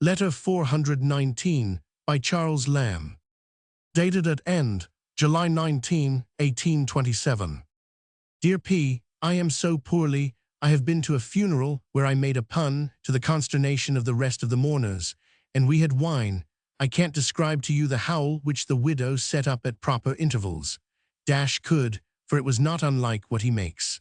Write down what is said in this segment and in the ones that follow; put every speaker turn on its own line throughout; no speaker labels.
Letter 419 by Charles Lamb. Dated at end, July 19, 1827. Dear P., I am so poorly, I have been to a funeral where I made a pun to the consternation of the rest of the mourners, and we had wine. I can't describe to you the howl which the widow set up at proper intervals. Could, for it was not unlike what he makes.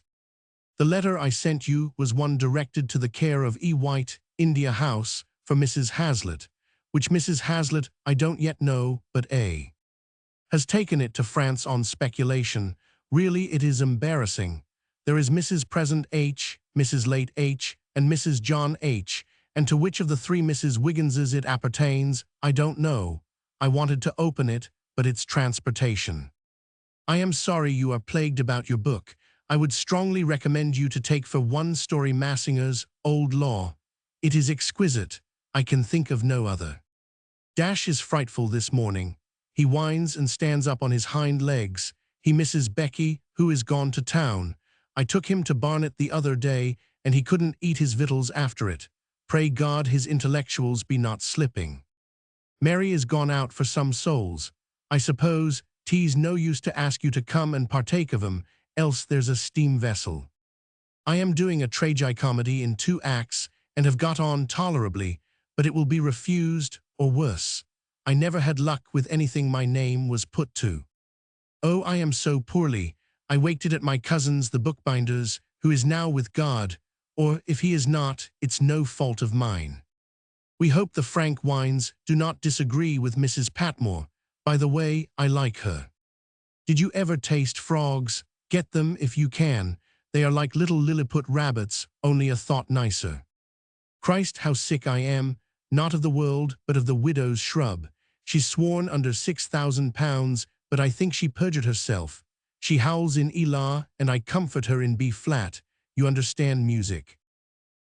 The letter I sent you was one directed to the care of E. White, India House, for Mrs. Hazlitt, which Mrs. Hazlitt I don't yet know, but A. has taken it to France on speculation. Really it is embarrassing. There is Mrs. Present H., Mrs. Late H., and Mrs. John H., and to which of the three Mrs. Wigginses it appertains, I don't know. I wanted to open it, but it's transportation. I am sorry you are plagued about your book. I would strongly recommend you to take for one story Massinger's Old Law. It is exquisite. I can think of no other. Is frightful this morning. He whines and stands up on his hind legs. He misses Becky, who is gone to town. I took him to Barnet the other day, and he couldn't eat his victuals after it. Pray God his intellectuals be not slipping. Mary is gone out for some souls. I suppose 'tis no use to ask you to come and partake of 'em, else there's a steam vessel. I am doing a tragicomedy in 2 acts, and have got on tolerably, but it will be refused, or worse. I never had luck with anything my name was put to. Oh, I am so poorly. I waited at my cousin's the bookbinder's, who is now with God, or if he is not, it's no fault of mine. We hope the frank wines do not disagree with Mrs. Patmore. By the way, I like her. Did you ever taste frogs? Get them if you can. They are like little Lilliput rabbits, only a thought nicer. Christ, how sick I am, not of the world, but of the widow's shrub. She's sworn under £6,000, but I think she perjured herself. She howls in E-la, and I comfort her in B-flat. You understand music.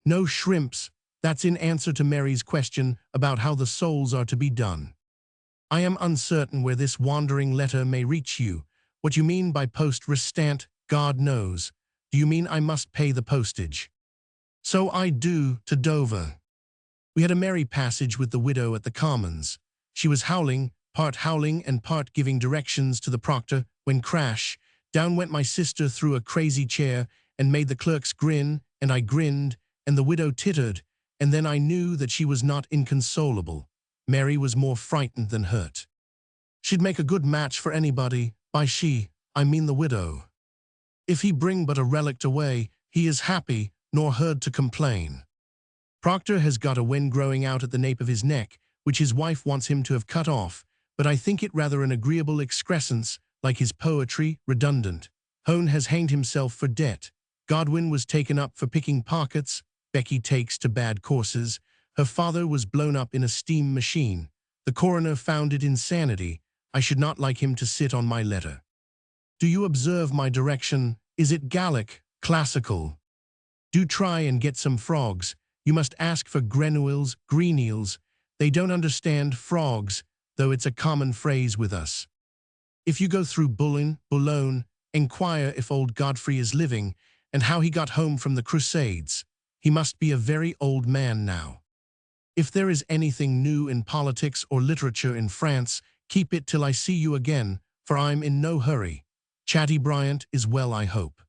No shrimps. That's in answer to Mary's question about how the souls are to be done. I am uncertain where this wandering letter may reach you. What you mean by post restant, God knows. Do you mean I must pay the postage? So I do, to Dover. We had a merry passage with the widow at the Commons. She was howling and part giving directions to the proctor, when crash, down went my sister through a crazy chair and made the clerks grin, and I grinned, and the widow tittered, and then I knew that she was not inconsolable. Mary was more frightened than hurt. She'd make a good match for anybody. By she, I mean the widow. If he bring but a relict away, he is happy, nor heard to complain. Proctor has got a wen growing out at the nape of his neck, which his wife wants him to have cut off, but I think it rather an agreeable excrescence, like his poetry, redundant. Hone has hanged himself for debt. Godwin was taken up for picking pockets. Becky takes to bad courses. Her father was blown up in a steam machine. The coroner found it insanity. I should not like him to sit on my letter. Do you observe my direction? Is it Gallic, classical? Do try and get some frogs. You must ask for grenules, greeneels. They don't understand frogs, though it's a common phrase with us. If you go through Boulogne, inquire if old Godfrey is living, and how he got home from the Crusades. He must be a very old man now. If there is anything new in politics or literature in France, keep it till I see you again, for I'm in no hurry. Chatty Bryant is well, I hope.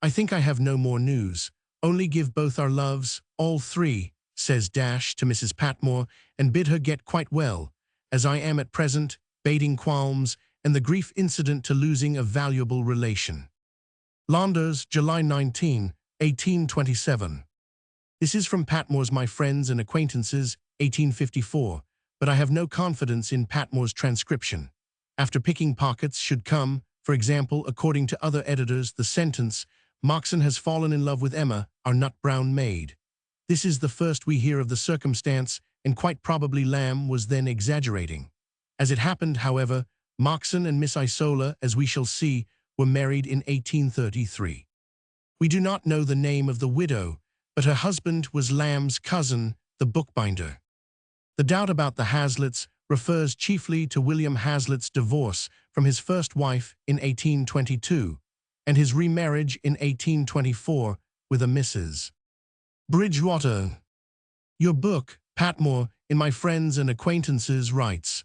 I think I have no more news. Only give both our loves, all 3, says to Mrs. Patmore, and bid her get quite well, as I am at present, bating qualms, and the grief incident to losing a valuable relation. Londres, July 19, 1827. This is from Patmore's My Friends and Acquaintances, 1854, but I have no confidence in Patmore's transcription. After picking pockets should come, for example, according to other editors, the sentence, Moxon has fallen in love with Emma, our nut-brown maid. This is the first we hear of the circumstance, and quite probably Lamb was then exaggerating. As it happened, however, Moxon and Miss Isola, as we shall see, were married in 1833. We do not know the name of the widow, but her husband was Lamb's cousin, the bookbinder. The doubt about the Hazlitts refers chiefly to William Hazlitt's divorce from his first wife in 1822, and his remarriage in 1824 with a Mrs. Bridgewater. Your book, Patmore, in my friends and acquaintances writes.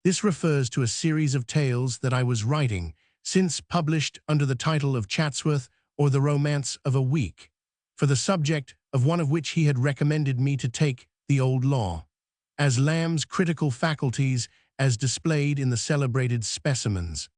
This refers to a series of tales that I was writing, since published under the title of Chatsworth or The Romance of a Week, for the subject of one of which he had recommended me to take the old law, as Lamb's critical faculties as displayed in the celebrated Specimens,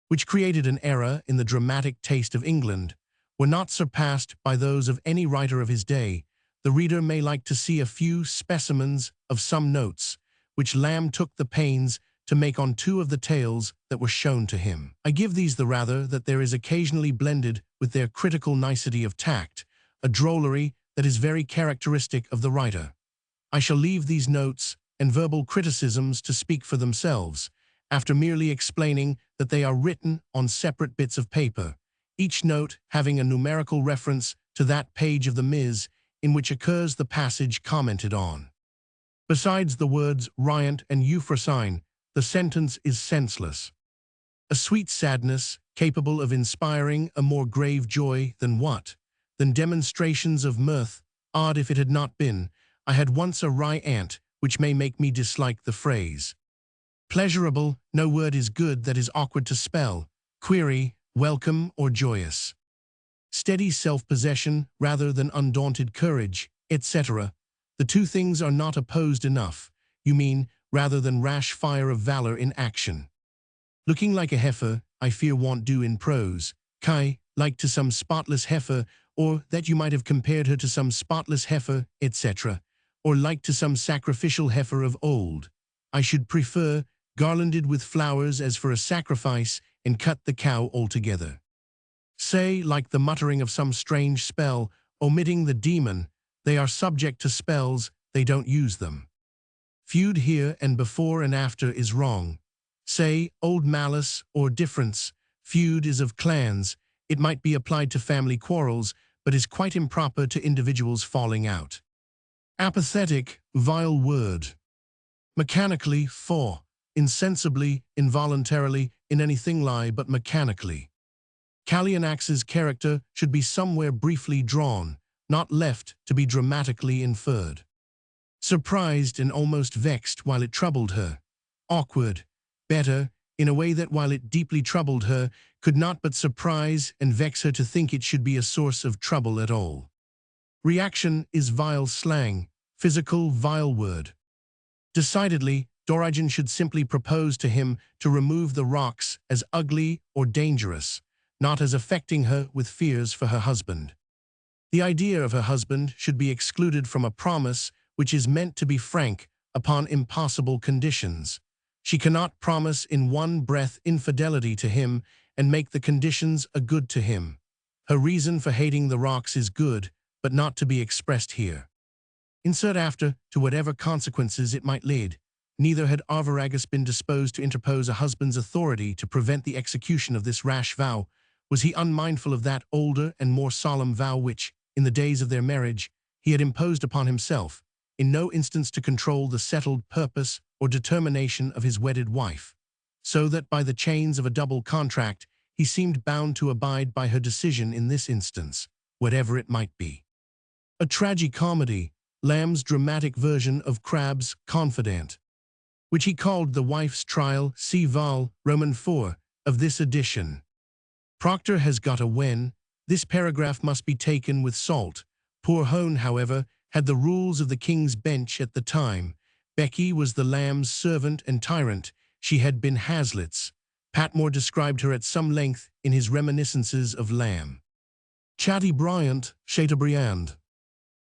which created an era in the dramatic taste of England, were not surpassed by those of any writer of his day. The reader may like to see a few specimens of some notes, which Lamb took the pains to make on two of the tales that were shown to him. I give these the rather that there is occasionally blended with their critical nicety of tact, a drollery that is very characteristic of the writer. I shall leave these notes and verbal criticisms to speak for themselves, after merely explaining that they are written on separate bits of paper, each note having a numerical reference to that page of the Ms. in which occurs the passage commented on. Besides the words riant and euphrosine, the sentence is senseless. A sweet sadness, capable of inspiring a more grave joy than what? Than demonstrations of mirth, odd if it had not been, I had once a wry aunt, which may make me dislike the phrase. Pleasurable, no word is good that is awkward to spell. Query, welcome or joyous. Steady self-possession rather than undaunted courage, etc. The two things are not opposed enough, you mean, rather than rash fire of valor in action. Looking like a heifer, I fear won't do in prose. Kai, like to some spotless heifer, or that you might have compared her to some spotless heifer, etc., or like to some sacrificial heifer of old. I should prefer garlanded with flowers as for a sacrifice, and cut the cow altogether. Say, like the muttering of some strange spell, omitting the demon, they are subject to spells, they don't use them. Feud here and before and after is wrong. Say, old malice or difference, feud is of clans, it might be applied to family quarrels, but is quite improper to individuals falling out. Apathetic, vile word. Mechanically, for. Insensibly, involuntarily, in anything lie but mechanically. Kallianax's character should be somewhere briefly drawn, not left to be dramatically inferred. Surprised and almost vexed while it troubled her. Awkward, better, in a way that while it deeply troubled her, could not but surprise and vex her to think it should be a source of trouble at all. Reaction is vile slang, physical vile word. Decidedly, Dorigen should simply propose to him to remove the rocks as ugly or dangerous, not as affecting her with fears for her husband. The idea of her husband should be excluded from a promise which is meant to be frank upon impossible conditions. She cannot promise in one breath infidelity to him and make the conditions a good to him. Her reason for hating the rocks is good, but not to be expressed here. Insert after, to whatever consequences it might lead. Neither had Arviragus been disposed to interpose a husband's authority to prevent the execution of this rash vow. Was he unmindful of that older and more solemn vow which, in the days of their marriage, he had imposed upon himself, in no instance to control the settled purpose or determination of his wedded wife, so that by the chains of a double contract he seemed bound to abide by her decision in this instance, whatever it might be. A tragicomedy, Lamb's dramatic version of Crabbe's Confidant, which he called The Wife's Trial, see Vol. Roman IV, of this edition. Proctor has got a wen. This paragraph must be taken with salt. Poor Hone, however, had the rules of the King's Bench at the time. Becky was the Lamb's servant and tyrant. She had been Hazlitt's. Patmore described her at some length in his reminiscences of Lamb. Chateaubriand, Chateaubriand.